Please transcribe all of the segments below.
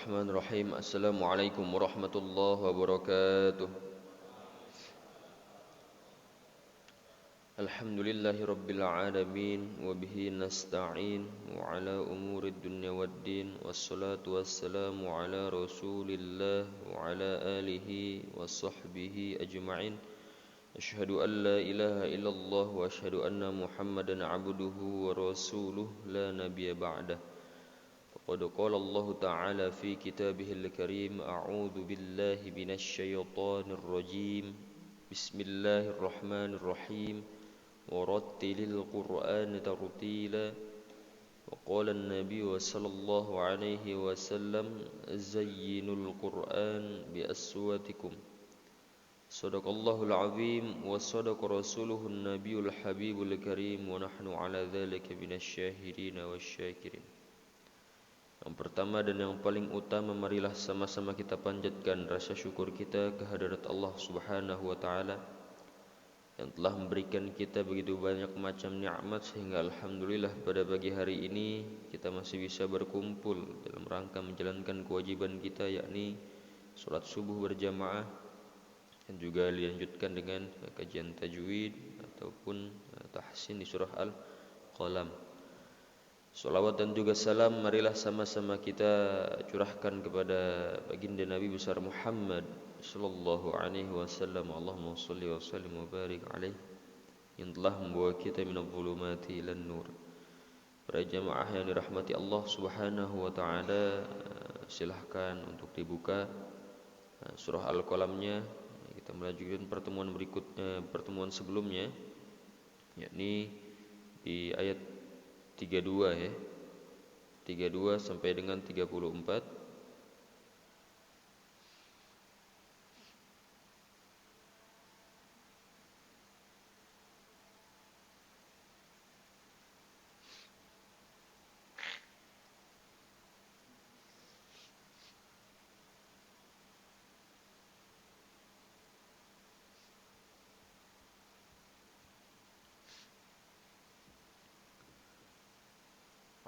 Bismillahirrahmanirrahim. Assalamualaikum warahmatullahi wabarakatuh. Alhamdulillahi rabbil alamin wa bihi nasta'in wa ala umurid dunya waddin wassalatu wassalamu ala Rasulillah wa ala alihi wa sahbihi ajma'in. Asyhadu an la ilaha illallah wa asyhadu anna Muhammadan abduhu wa rasuluh la nabiyya ba'dah. وقد قال الله تعالى في كتابه الكريم أعوذ بالله من الشيطان الرجيم بسم الله الرحمن الرحيم ورتل القرآن ترتيلا وقال النبي صلى الله عليه وسلم زينوا القرآن بأصواتكم صدق الله العظيم وصدق رسوله النبي الحبيب الكريم ونحن على ذلك من الشاهدين والشاكرين. Yang pertama dan yang paling utama, marilah sama-sama kita panjatkan rasa syukur kita kehadirat Allah Subhanahu wa taala yang telah memberikan kita begitu banyak macam nikmat sehingga alhamdulillah pada pagi hari ini kita masih bisa berkumpul dalam rangka menjalankan kewajiban kita, yakni salat subuh berjamaah dan juga dilanjutkan dengan kajian tajwid ataupun tahsin di surah Al-Qalam. Salawat dan juga salam marilah sama-sama kita curahkan kepada baginda Nabi besar Muhammad sallallahu alaihi wasallam. Allahumma shalli wa sallim wa barik alaihi yang telah membawa kita minadh dhulumati ilan nur. Para jamaah yang dirahmati Allah Subhanahu wa taala, silahkan untuk dibuka surah Al-Qalamnya. Kita melanjutkan pertemuan berikutnya, pertemuan sebelumnya, yakni di ayat 32 ya. 32 sampai dengan 34.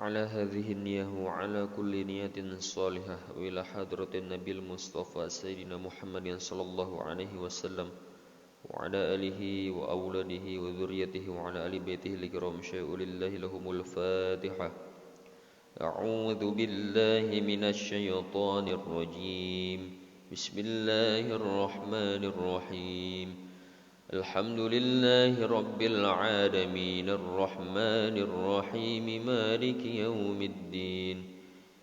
على هذه النية وعلى كل نية صالحة وإلى حضرة النبي المصطفى سيدنا محمد صلى الله عليه وسلم وعلى آله وأولاده وذريته وعلى آل بيته الكرام شيء لله لهم الفاتحة. أعوذ بالله من الشيطان الرجيم بسم الله الرحمن الرحيم الحمد لله رب العالمين الرحمن الرحيم مالك يوم الدين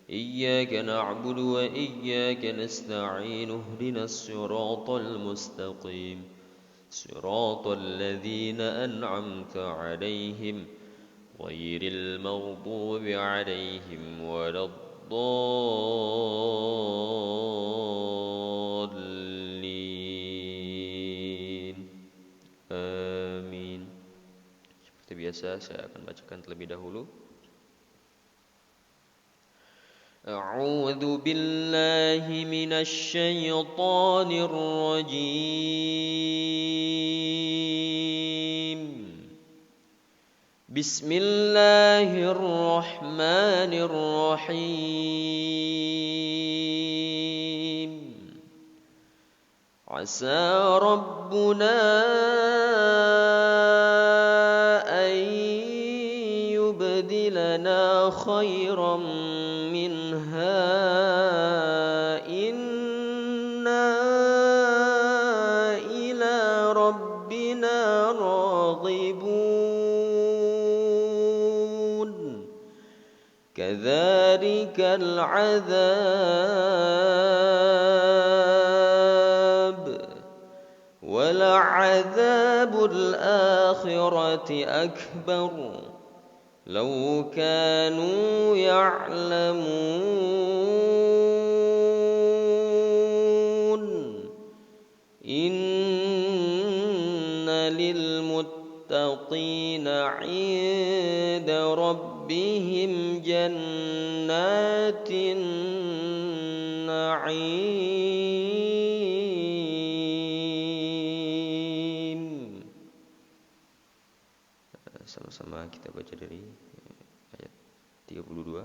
إياك نعبد وإياك نستعين اهدنا الصراط المستقيم صراط الذين أنعمت عليهم غير المغضوب عليهم ولا الضالين. Amin. Seperti biasa saya akan bacakan terlebih dahulu. A'udzu billahi minasy syaithanir rajim. Bismillahirrahmanirrahim. Asa rabbuna an yubdilana khairan minha inna ila rabbina raghibun kadzalikal adzab ولعذاب الآخرة أكبر لو كانوا يعلمون إن للمتقين عند ربهم جنات النعيم. Sama-sama kita baca dari ayat 32.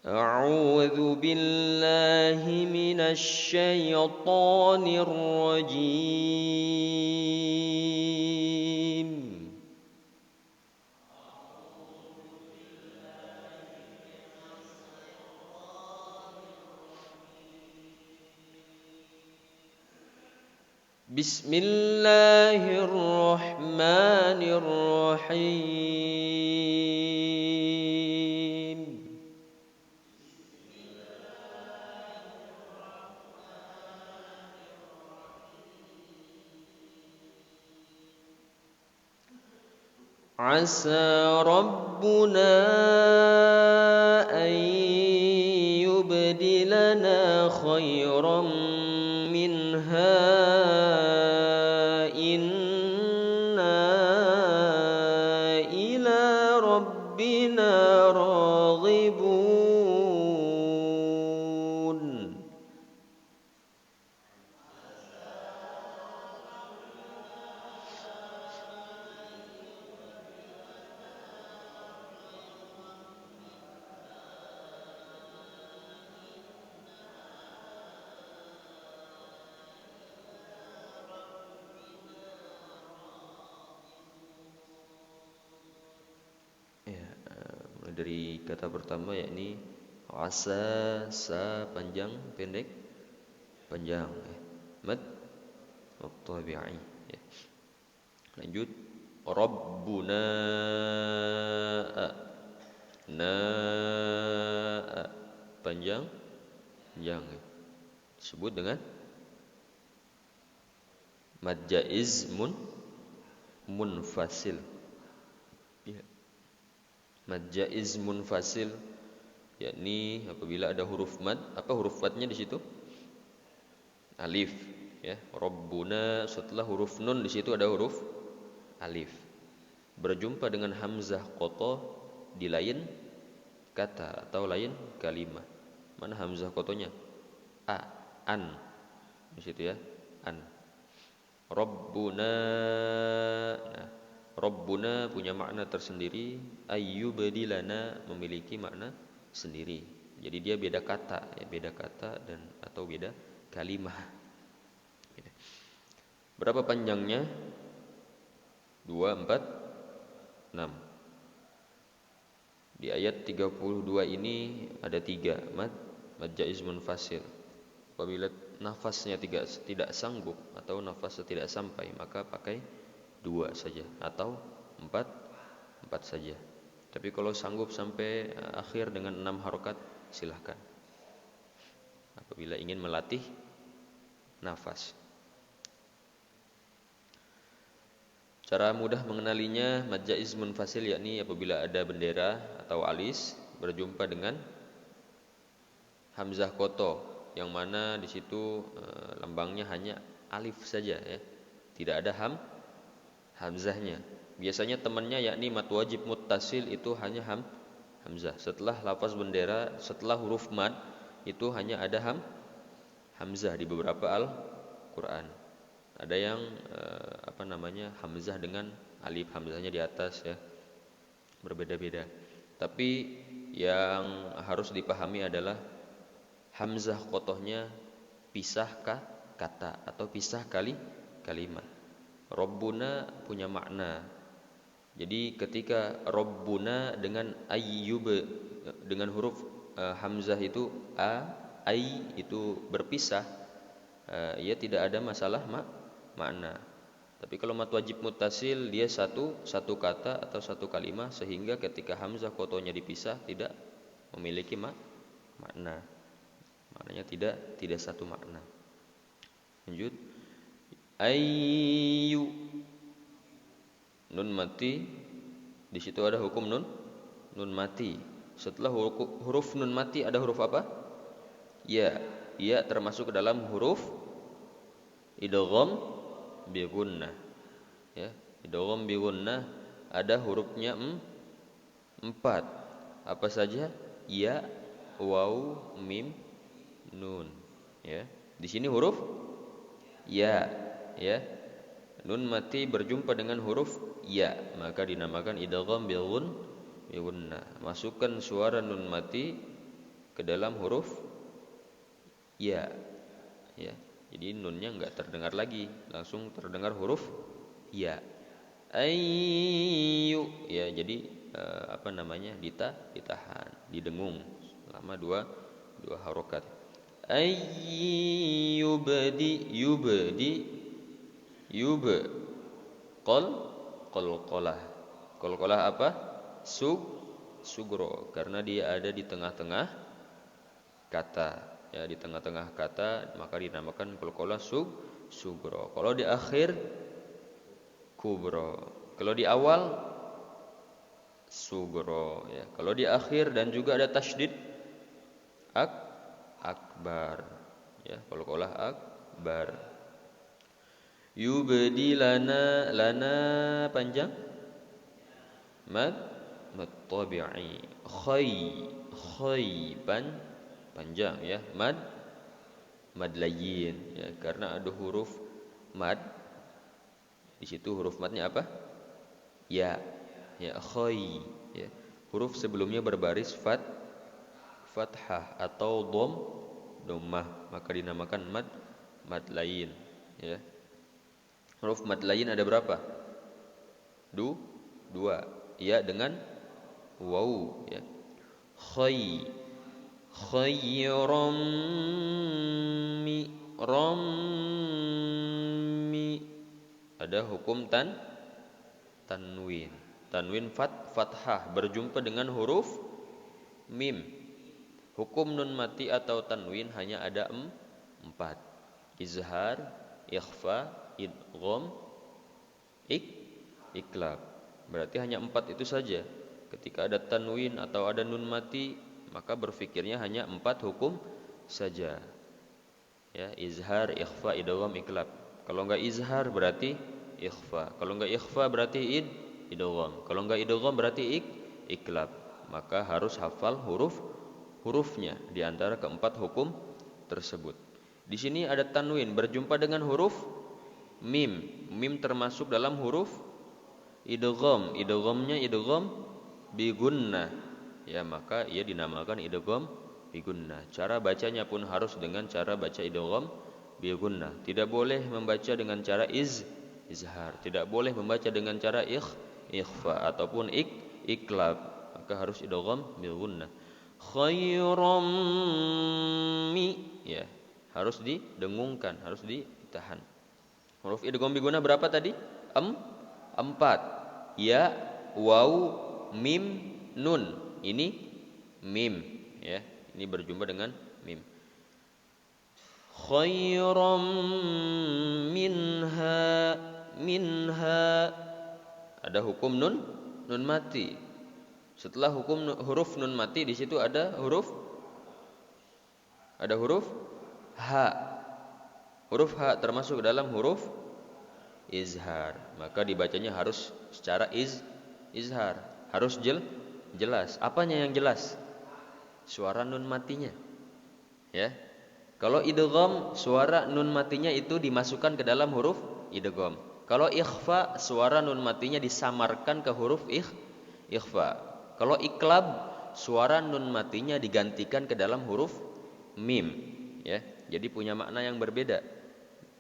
أعوذ بالله من الشيطان الرجيم بسم الله الرحمن الرحيم عسى ربنا أن يبدلنا خيرا منها إنا إلى ربنا راغبون. Ya, mulai dari kata pertama yakni asa, sa panjang, pendek, panjang. Mad tabi'i. Ya. Lanjut Rabbuna na panjang, panjang. Disebut dengan mad jaiz munfasil. Ya. Mad jaiz munfasil yakni apabila ada huruf mad, apa huruf madnya di situ? Alif, ya. Rabbuna setelah huruf nun di situ ada huruf alif. Berjumpa dengan hamzah qata di lain kata atau lain kalimat. Mana hamzah qatanya? An. Di situ ya, an. Rabbuna. Nah, Rabbuna punya makna tersendiri, ayyubdilana memiliki makna sendiri. Jadi dia beda kata, ya, beda kata dan atau beda kalimah. Berapa panjangnya? 2, 4, 6. Di ayat 32 ini ada 3 mad jaiz munfasil. Apabila nafasnya tidak sanggup atau nafasnya tidak sampai, maka pakai 2 saja atau 4 saja. Tapi kalau sanggup sampai akhir dengan 6 harokat, silahkan. Apabila ingin melatih nafas. Cara mudah mengenalinya mad jaiz munfasil yakni apabila ada bendera atau alis berjumpa dengan hamzah qata yang mana di situ lambangnya hanya alif saja, ya. Tidak ada hamzahnya. Biasanya temannya yakni mad wajib muttasil itu hanya hamzah. Setelah lafaz bendera, setelah huruf mad itu hanya ada hamzah di beberapa Al-Qur'an. Ada yang hamzah dengan alif, hamzahnya di atas, ya. Berbeda-beda. Tapi yang harus dipahami adalah hamzah qatohnya pisah kata atau pisah kalimat. Rabbuna punya makna. Jadi ketika Rabbuna dengan ayyub dengan huruf hamzah itu ai itu berpisah, ya tidak ada masalah makna. Tapi kalau mad wajib muttasil dia satu kata atau satu kalimat sehingga ketika hamzah qatohnya dipisah tidak memiliki makna. Maknanya tidak satu makna. Lanjut. Ayyu. Nun mati. Di situ ada hukum nun mati. Setelah huruf nun mati ada huruf apa? Ya. Ya termasuk ke dalam huruf idgham bi gunnah. Ya, idgham bi gunnah ada hurufnya 4. Apa saja? Ya, waw, mim, nun, ya. Di sini huruf ya, ya. Nun mati berjumpa dengan huruf ya, maka dinamakan idgham bi gunnah. Masukkan suara nun mati ke dalam huruf ya. Ya. Jadi nunnya enggak terdengar lagi, langsung terdengar huruf ya. Ayyu ya, jadi ditahan, didengung selama dua harokat. Ayyubdi yub qol qalqalah. Qalqalah apa? Sugro, karena dia ada di tengah-tengah kata. Ya, di tengah-tengah kata maka dinamakan qalqalah sugro. Kalau di akhir kubro. Kalau di awal sugro ya. Kalau di akhir dan juga ada tasydid akbar ya, qalqalah akbar. Yubdi lana panjang mad tabi'i. Panjang ya, mad layyin ya, karena ada huruf mad di situ. Huruf madnya apa? Ya khay ya. Huruf sebelumnya berbaris fathah atau dhammah, maka dinamakan mad layyin ya. Huruf mad layyin ada berapa? Dua. Ya dengan waw ya. Khayran mi. Ada hukum tanwin. Tanwin fathah berjumpa dengan huruf mim. Hukum nun mati atau tanwin hanya ada 4. Izhar, ikhfa, idgham, iklab. Berarti hanya 4 itu saja. Ketika ada tanwin atau ada nun mati, maka berfikirnya hanya 4 hukum saja. Ya, izhar, ikhfa, idgham, iklab. Kalau enggak izhar berarti ikhfa. Kalau enggak ikhfa berarti idgham. Kalau enggak idgham berarti iklab. Maka harus hafal hurufnya di antara keempat hukum tersebut. Di sini ada tanwin berjumpa dengan huruf mim. Mim termasuk dalam huruf idgham. Idghamnya idgham bi gunnah. Ya, maka ia dinamakan idgham bi gunnah. Cara bacanya pun harus dengan cara baca idgham bi gunnah. Tidak boleh membaca dengan cara izhar. Tidak boleh membaca dengan cara ikhfa ataupun iklab. Maka harus idgham bi gunnah. Khairam mi ya, harus didengungkan, harus ditahan. Huruf idgham bi gunnah berapa tadi? 4. Ya, waw, mim, nun. Ini mim ya. Ini berjumpa dengan mim. Khairam minha. Ada hukum nun mati. Setelah hukum huruf nun mati di situ ada huruf ha. Huruf ha termasuk dalam huruf izhar. Maka dibacanya harus secara izhar. Harus jelas. Apanya yang jelas? Suara nun matinya. Ya. Kalau idgham, suara nun matinya itu dimasukkan ke dalam huruf idgham. Kalau ikhfa, suara nun matinya disamarkan ke huruf ikhfa. Kalau iklab, suara nun matinya digantikan ke dalam huruf mim ya. Jadi punya makna yang berbeda.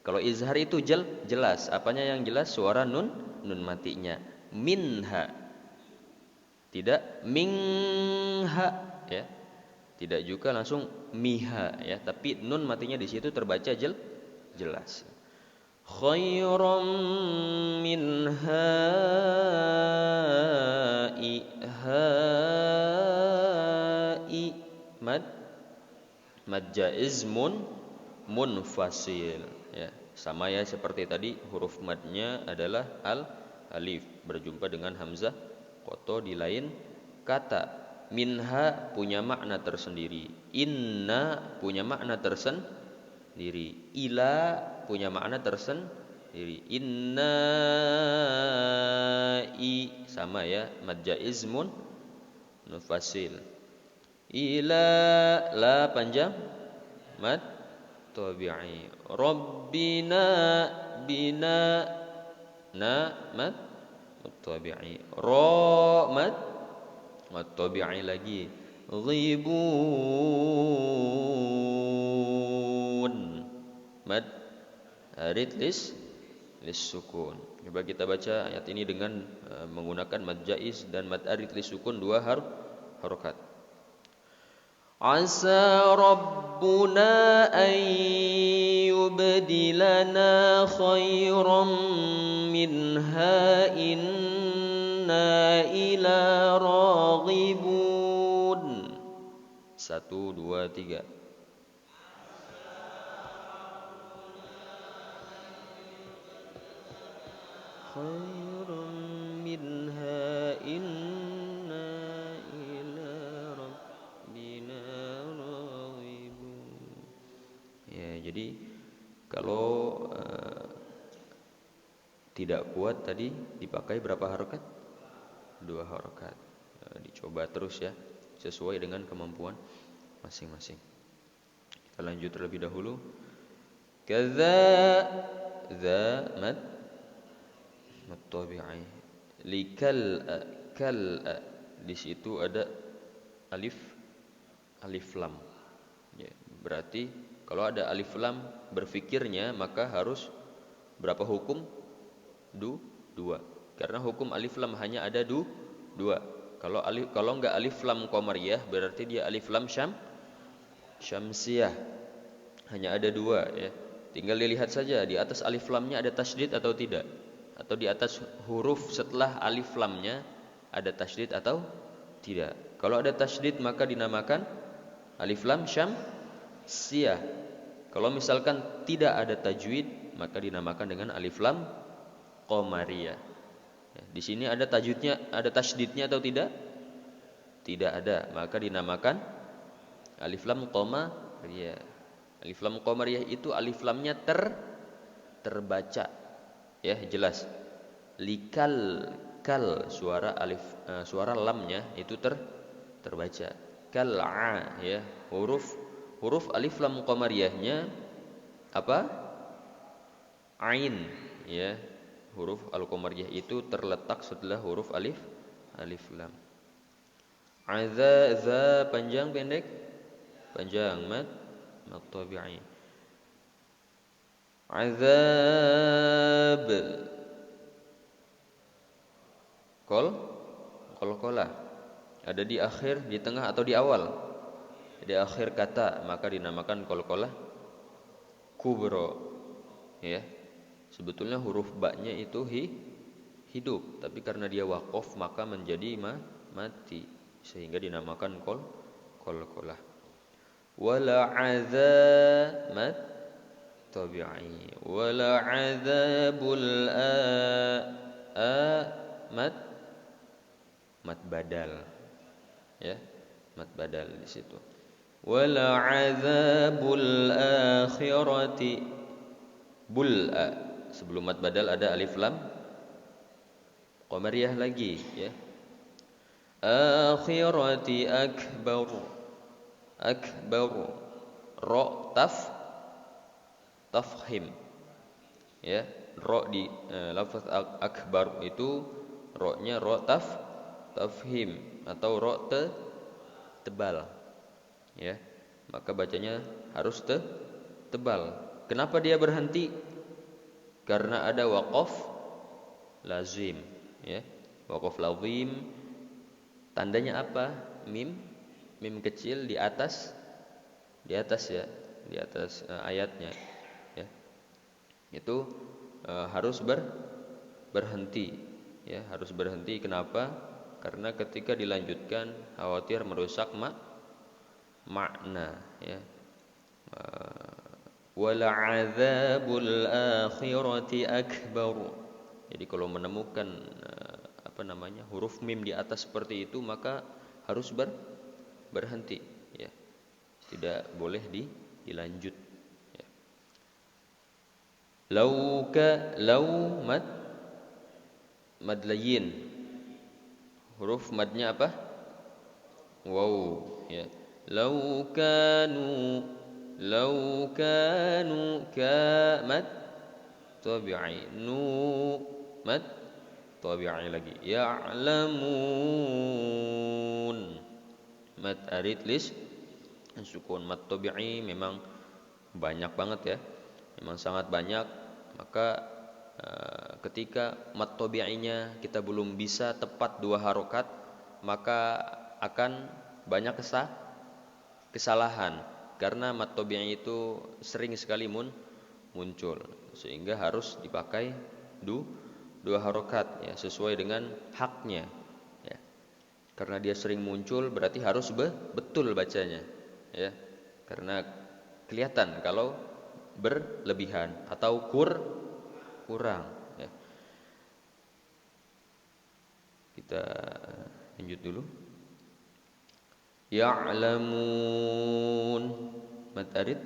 Kalau izhar itu jelas. Apanya yang jelas? Suara nun matinya. Minha. Tidak minha ya. Tidak juga langsung miha ya, tapi nun matinya di situ terbaca jelas. Khairam minha mad jaiz munfasil ya. Sama ya seperti tadi, huruf madnya adalah alif berjumpa dengan hamzah koto di lain kata. Minha punya makna tersendiri. Inna punya makna tersendiri. Ila punya makna tersendiri. Inna sama ya, mad jaiz munfasil. Ila la panjang mad tabi'i. Rabbina bina na mad tabi'i. Ra mad tabi'i lagi. ghibun. Mad arid lis sukun. Coba kita baca ayat ini dengan menggunakan mad jaiz dan mad arid lis sukun, dua harokat. Asa rabbuna an yubdilana khairan minha inna ila raghibun. 1, 2, 3. Khairan minha inna ila rabbina raghibun. Ya, jadi kalau tidak kuat tadi dipakai berapa harokat? 2 harokat. Dicoba terus ya, sesuai dengan kemampuan masing-masing. Kita lanjut terlebih dahulu. Kadza mad tabi'i. Likal kal, di situ ada alif lam. Ya, berarti kalau ada alif lam berfikirnya maka harus berapa hukum? 2. Karena hukum alif lam hanya ada 2. Kalau enggak alif lam qamariyah berarti dia alif lam syamsiyah. Hanya ada 2 ya. Tinggal dilihat saja di atas alif lamnya ada tasydid atau tidak, atau di atas huruf setelah alif lamnya ada tasydid atau tidak. Kalau ada tasydid maka dinamakan alif lam syamsiyah. Kalau misalkan tidak ada tajwid maka dinamakan dengan alif lam qamariyah. Ya, di sini ada tajwidnya, ada tasydidnya atau tidak? Tidak ada, maka dinamakan alif lam qamariyah. Alif lam qamariyah itu alif lamnya terbaca. Ya, jelas. Likal kal, suara lamnya itu terbaca. Kal'a, ya. Huruf alif lam qamariyahnya apa? Ain, ya. Huruf al-qamariyah itu terletak setelah huruf alif lam. Za panjang pendek? Panjang, mad tabi'i. Azab. Qalqalah. Ada di akhir, di tengah atau di awal? Di akhir kata, maka dinamakan qalqalah kubra. Ya. Sebetulnya huruf ba-nya itu hidup, tapi karena dia waqaf maka menjadi mati, sehingga dinamakan qalqalah. Wala azamat tabi'i, wala azabul mad badal, ya, mad badal di situ. Wala azabul akhirati, sebelum mad badal ada alif lam qamariyah lagi, ya. Akhirati akbar, ra tafhim, ya. Ra di lafaz akbar itu ra-nya ra tafhim atau ra tebal, ya. Maka bacanya harus tebal. Kenapa dia berhenti? Karena ada waqaf lazim, ya. Waqaf lazim tandanya apa? Mim kecil di atas ya, di atas ayatnya, ya. Itu harus berhenti, ya, harus berhenti. Kenapa? Karena ketika dilanjutkan khawatir merusak makna, ya. Wala adzabul akhirati akbar. Jadi kalau menemukan huruf mim di atas seperti itu maka harus berhenti, ya. Tidak boleh dilanjut, ya. Lau mad layyin. Huruf madnya apa? Waw, ya. Lau kanu ka mad tabi'i, nu mad tabi'i lagi. Ya'lamun, Mad arid lis sukun. Mad tabi'i memang banyak banget ya. Memang sangat banyak. Maka ketika mad tabi'inya kita belum bisa tepat 2 harokat, maka akan banyak kesalahan karena mad tabi'i itu sering sekali muncul, sehingga harus dipakai 2 harokat ya, sesuai dengan haknya ya. Karena dia sering muncul berarti harus betul bacanya ya. Karena kelihatan kalau berlebihan atau kurang ya. Kita lanjut dulu. Ya'lamun mad arid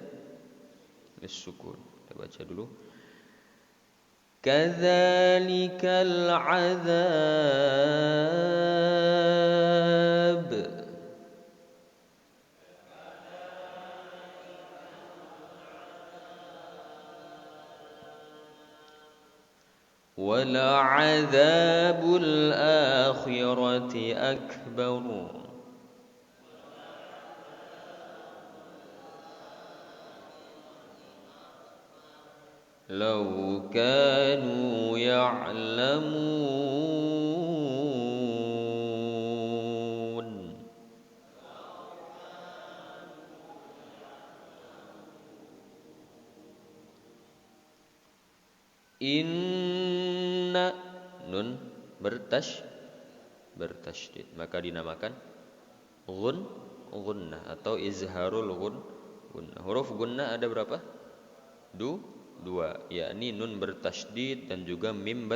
lis-sukun. Kita baca dulu. Kadzalikal adzab. Wala'adzabul akhirati akbar. Lau kanu ya'lamun. Inna nun bertasydid, maka dinamakan gunnah atau izharul gunnah. Huruf gunnah ada berapa? Dua, yakni nun bertasydid dan juga mim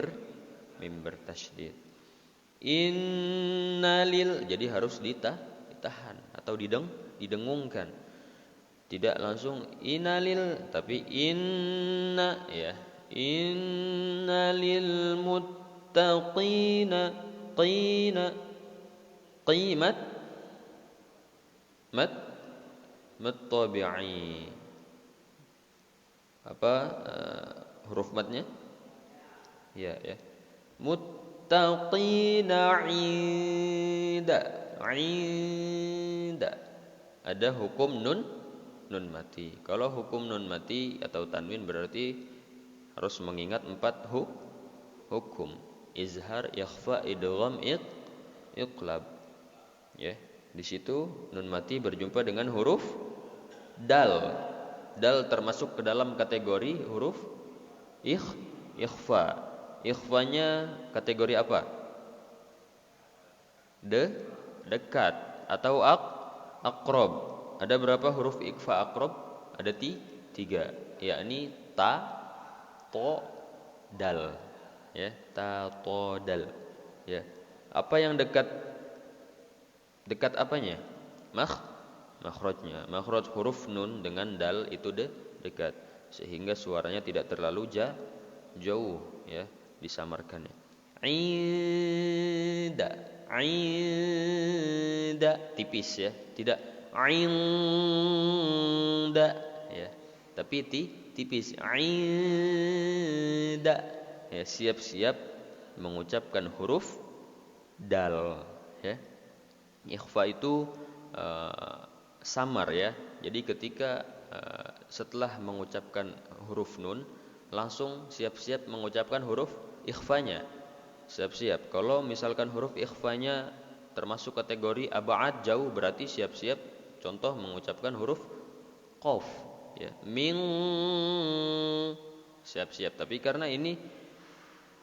bertasydid. Innalil, jadi harus ditahan atau didengungkan. Tidak langsung innalil, tapi inna ya. Innalil muttaqina qimat tabi'i. Apa huruf matnya? Ya. Muttaqina 'inda. Ada hukum nun mati. Kalau hukum nun mati atau tanwin berarti harus mengingat 4 hukum. Izhar, ikhfa, idgham, iqlab. Ya, di situ nun mati berjumpa dengan huruf dal. Dal termasuk ke dalam kategori huruf ikhfa. Ikhfanya kategori apa? Dekat atau aqrab. Ada berapa huruf ikhfa aqrab? Ada 3, yakni ta, to, dal. Ya, ta, to, dal. Ya. Apa yang dekat? Dekat apanya? Makhrajnya. Makhraj huruf nun dengan dal itu dekat, sehingga suaranya tidak terlalu jauh ya, disamarkannya. Inda tipis ya, tidak inda ya, tapi tipis. Inda ya, siap-siap mengucapkan huruf dal ya. Ikhfa itu samar ya. Jadi ketika setelah mengucapkan huruf nun, langsung siap-siap mengucapkan huruf ikhfanya. Siap-siap. Kalau misalkan huruf ikhfanya termasuk kategori ab'ad, jauh, berarti siap-siap contoh mengucapkan huruf qaf ya. Min, siap-siap. Tapi karena ini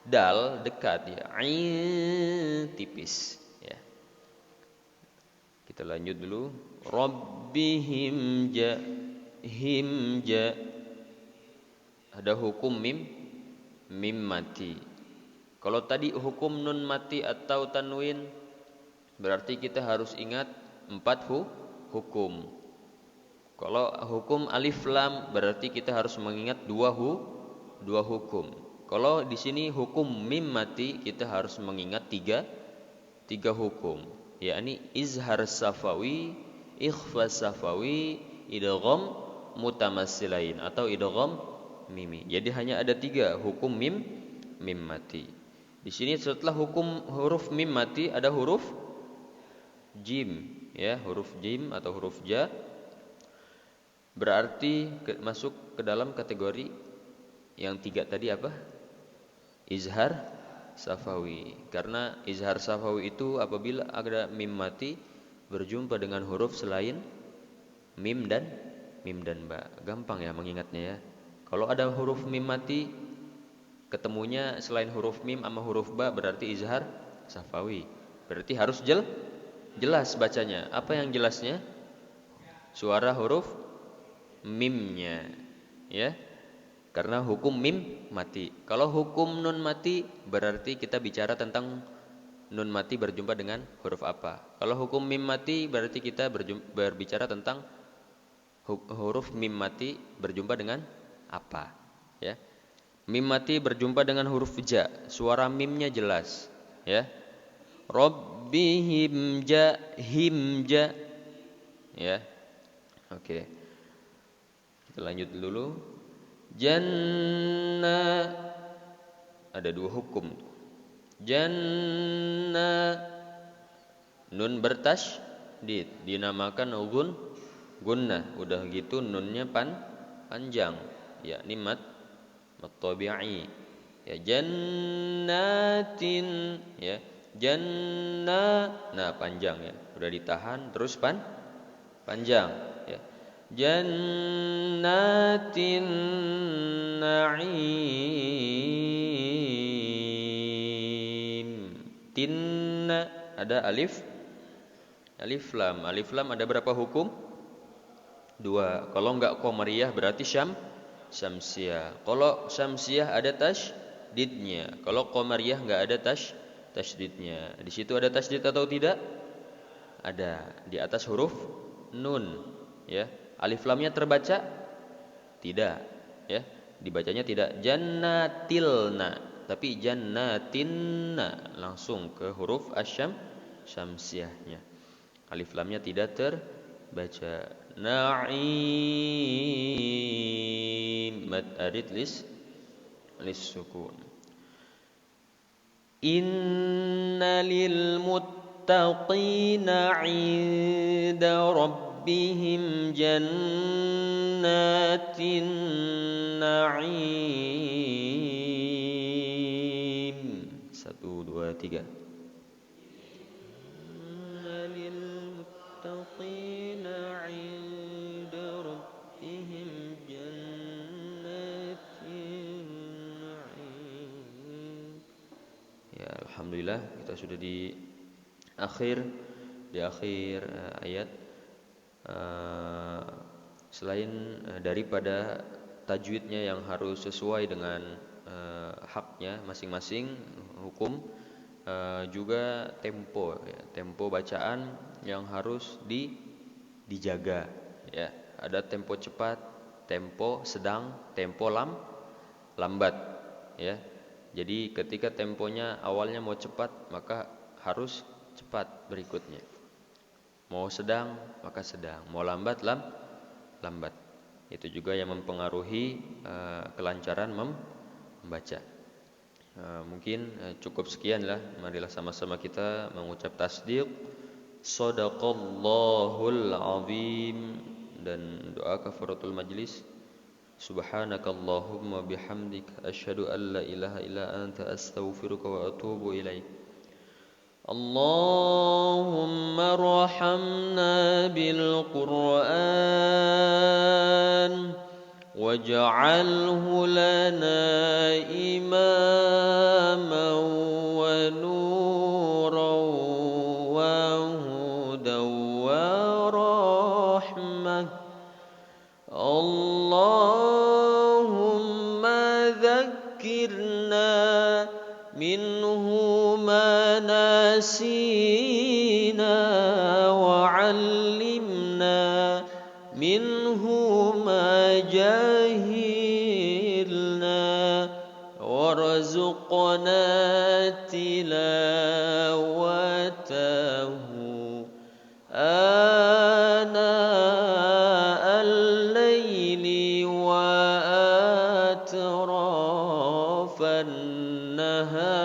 dal dekat ya, ain tipis ya. Kita lanjut dulu. Rabbihim himja. Ada hukum mim mati. Kalau tadi hukum nun mati atau tanwin, berarti kita harus ingat 4 hukum. Kalau hukum alif lam, berarti kita harus mengingat 2 hukum. Kalau di sini hukum mim mati, kita harus mengingat 3 hukum, yakni izhar safawi, ikhfa safawi, idgham mutamassilain atau idgham mimi. Jadi hanya ada 3 hukum mim mati. Di sini setelah hukum huruf mim mati ada huruf jim ya, huruf jim atau huruf ja, berarti masuk ke dalam kategori yang 3 tadi apa? Izhar safawi. Karena izhar safawi itu apabila ada mim mati berjumpa dengan huruf selain mim dan ba. Gampang ya mengingatnya ya. Kalau ada huruf mim mati ketemunya selain huruf mim sama huruf ba berarti izhar safawi. Berarti harus jelas bacanya. Apa yang jelasnya? Suara huruf mimnya, ya. Karena hukum mim mati. Kalau hukum nun mati berarti kita bicara tentang nun mati berjumpa dengan huruf apa. Kalau hukum mim mati berarti kita berbicara tentang huruf mim mati berjumpa dengan apa, ya. Mim mati berjumpa dengan huruf ja, suara mimnya jelas, ya. Rabbihim ja, himja, ya. Oke. Kita lanjut dulu. Jannah, ada 2 hukum. Jannah, nun bertasydid dinamakan gunnah. Udah gitu nunnya panjang, yakni mad tabi'i. Ya, jannatin, ya. Jannah, nah panjang ya. Udah ditahan terus panjang, ya. Jannatin na'im. Tinna ada alif lam. Alif lam ada berapa hukum? 2. Kalau enggak qamariyah berarti syamsiyah. Kalau syamsiyah ada tasydidnya. Kalau qamariyah enggak ada tasydidnya. Di situ ada tasydid atau tidak? Ada, di atas huruf nun, ya. Alif lamnya terbaca? Tidak, ya. Dibacanya tidak jannatilna, tapi jannatinna, langsung ke huruf syamsiyahnya. Alif lamnya tidak terbaca. Na'im, mad arid lis sukun. Inna lil muttaqina 'inda rabbihim jannatin na'im. 1 2 3. Inna lil muttaqina 'inda rabbihim jannatin na'im. Ya, alhamdulillah kita sudah di akhir ayat. Selain daripada tajwidnya yang harus sesuai dengan haknya masing-masing hukum, juga tempo, ya, tempo bacaan yang harus dijaga, ya. Ada tempo cepat, tempo sedang, tempo lambat, ya. Jadi ketika temponya awalnya mau cepat maka harus cepat berikutnya. Mau sedang maka sedang, mau lambat lambat. Itu juga yang mempengaruhi kelancaran membaca. Mungkin cukup sekianlah. Marilah sama-sama kita mengucap tasdiq shadaqallahul azim dan doa kafaratul majlis. Subhanakallahumma bihamdik asyhadu an la ilaha illa anta astaghfiruka wa atubu ilaik. اللهم ارحمنا بالقرآن واجعله لنا إماما ونورا وهدى ورحمة. اللهم ذكرنا منه ما نسينا وعلمنا منه ما جهلنا وارزقنا تلاوته آناء الليل وأطراف النهار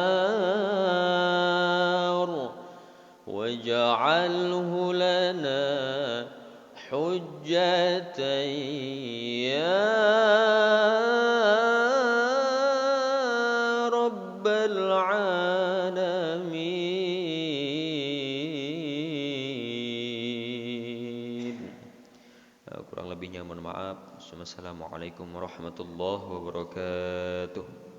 واجعل واجعله لنا حجة يا رب العالمين. Kurang lebihnya mohon maaf. Wassalamualaikum warahmatullahi wabarakatuh.